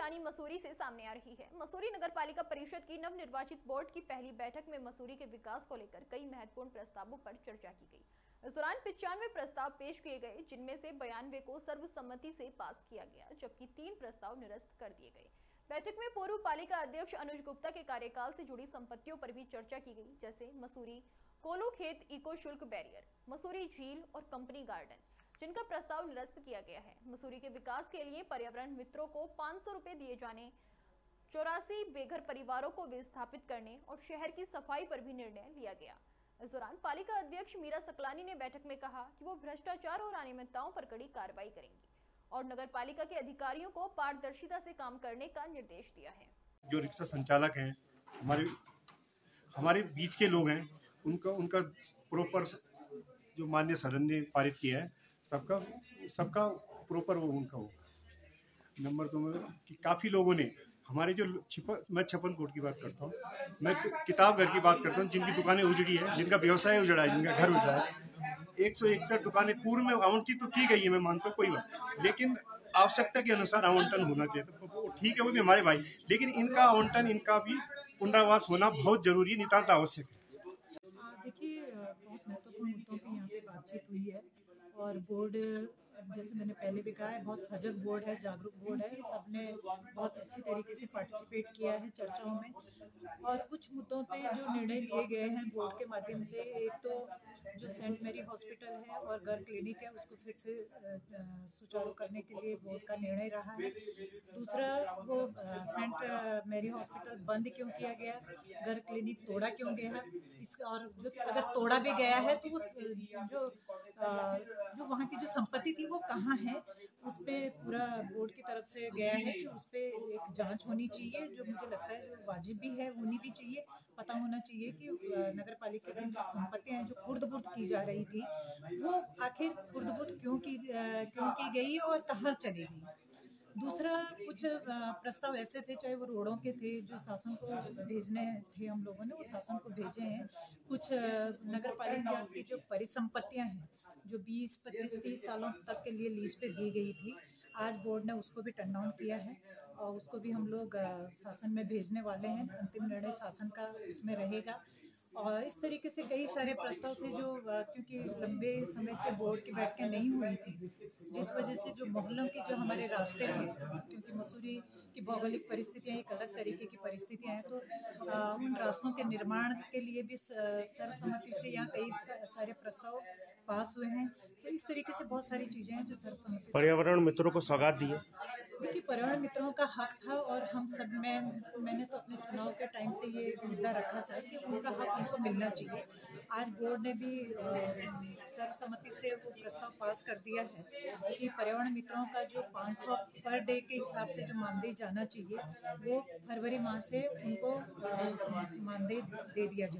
यानी मसूरी से सामने आ रही है। मसूरी नगर पालिका परिषद की नवनिर्वाचित बोर्ड की पहली बैठक में मसूरी के विकास को लेकर कई महत्वपूर्ण प्रस्तावों पर चर्चा की गई। इस दौरान 95 प्रस्ताव पेश किए गए, जिनमें से 92 को सर्वसम्मति से पास किया गया, जबकि 3 प्रस्ताव निरस्त कर दिए गए। बैठक में पूर्व पालिका अध्यक्ष अनुज गुप्ता के कार्यकाल से जुड़ी संपत्तियों पर भी चर्चा की गई, जैसे मसूरी कोलो खेत इको शुल्क बैरियर, मसूरी झील और कंपनी गार्डन, जिनका प्रस्ताव निरस्त किया गया है। मसूरी के विकास के लिए पर्यावरण मित्रों को 500 रुपए दिए जाने, 84 बेघर परिवारों को विस्थापित करने और शहर की सफाई पर भी निर्णय लिया गया। इस दौरान पालिका अध्यक्ष मीरा सकलानी ने बैठक में कहा कि वो भ्रष्टाचार और अनियमितताओं पर कड़ी कार्रवाई करेंगी और नगर पालिका के अधिकारियों को पारदर्शिता से काम करने का निर्देश दिया है। जो रिक्शा संचालक हैं, हमारे बीच के लोग हैं, उनका प्रॉपर जो माननीय सदन ने पारित किया है, सबका प्रॉपर वो उनका हो। नंबर 2 में कि काफ़ी लोगों ने हमारे जो मैं 56 कोट की बात करता हूँ, मैं किताब घर की बात करता हूँ, जिनकी दुकानें उजड़ी है, जिनका व्यवसाय उजड़ा है, जिनका घर उजड़ा है। 161 दुकानें पूर्व में आवंटित तो की गई है, मैं मानता हूँ, कोई बात, लेकिन आवश्यकता के अनुसार आवंटन होना चाहिए। तो ठीक है, वो भी हमारे भाई, लेकिन इनका आवंटन, इनका भी पुनरावास होना बहुत जरूरी, नितांत आवश्यक है। देखिए, बहुत महत्वपूर्ण मुद्दों पे यहाँ पे बातचीत हुई है और बोर्ड, जैसे मैंने पहले भी कहा है, बहुत सजग बोर्ड है, जागरूक बोर्ड है। सबने बहुत अच्छी तरीके से पार्टिसिपेट किया है चर्चाओं में और कुछ मुद्दों पे जो निर्णय लिए गए हैं बोर्ड के माध्यम से, एक तो जो सेंट मैरी हॉस्पिटल है और घर क्लिनिक है, उसको फिर से सुचारू करने के लिए बोर्ड का निर्णय रहा है। दूसरा, वो सेंट मैरी हॉस्पिटल बंद क्यों किया गया, घर क्लिनिक तोड़ा क्यों गया, इसका, और जो अगर तोड़ा भी गया है तो वो जो वहाँ की जो संपत्ति थी वो कहाँ है, उस पर पूरा बोर्ड की तरफ से गया है कि उस पर एक जांच होनी चाहिए, जो मुझे लगता है जो वाजिब भी है, होनी भी चाहिए। पता होना चाहिए कि नगर पालिका की जो संपत्तियां हैं, जो खुर्द-बुर्द की जा रही थी, वो आखिर खुर्द-बुर्द क्यों की गई और कहाँ चली गई। दूसरा, कुछ प्रस्ताव ऐसे थे, चाहे वो रोडों के थे, जो शासन को भेजने थे, हम लोगों ने वो शासन को भेजे हैं। कुछ नगर पालिका की जो परिसंपत्तियां हैं, जो 20, 25, 30 सालों तक के लिए लीज पे दी गई थी, आज बोर्ड ने उसको भी टर्न डाउन किया है और उसको भी हम लोग शासन में भेजने वाले हैं। अंतिम निर्णय शासन का उसमें रहेगा। और इस तरीके से कई सारे प्रस्ताव थे जो क्योंकि लंबे समय से बोर्ड की बैठकें नहीं हुई थी, जिस वजह से जो मोहल्लों की जो हमारे रास्ते थे, क्योंकि मसूरी की भौगोलिक परिस्थितियाँ एक अलग तरीके की परिस्थितियाँ हैं, तो उन रास्तों के निर्माण के लिए भी सर्वसम्मति से यहाँ कई सारे प्रस्ताव पास हुए हैं। तो इस तरीके से बहुत सारी चीज़ें हैं जो सर्वसम्मति। पर्यावरण मित्रों को सौगात दी है। देखिए, पर्यावरण मित्रों का हक था और हम सब मैंने तो अपने चुनाव के टाइम से ये मुद्दा रखा था कि उनका हक उनको मिलना चाहिए। आज बोर्ड ने भी सर्वसम्मति से वो प्रस्ताव पास कर दिया है कि पर्यावरण मित्रों का जो 500 पर डे के हिसाब से जो मानदेय जाना चाहिए, वो फरवरी माह से उनको मानदेय दे दिया जाए।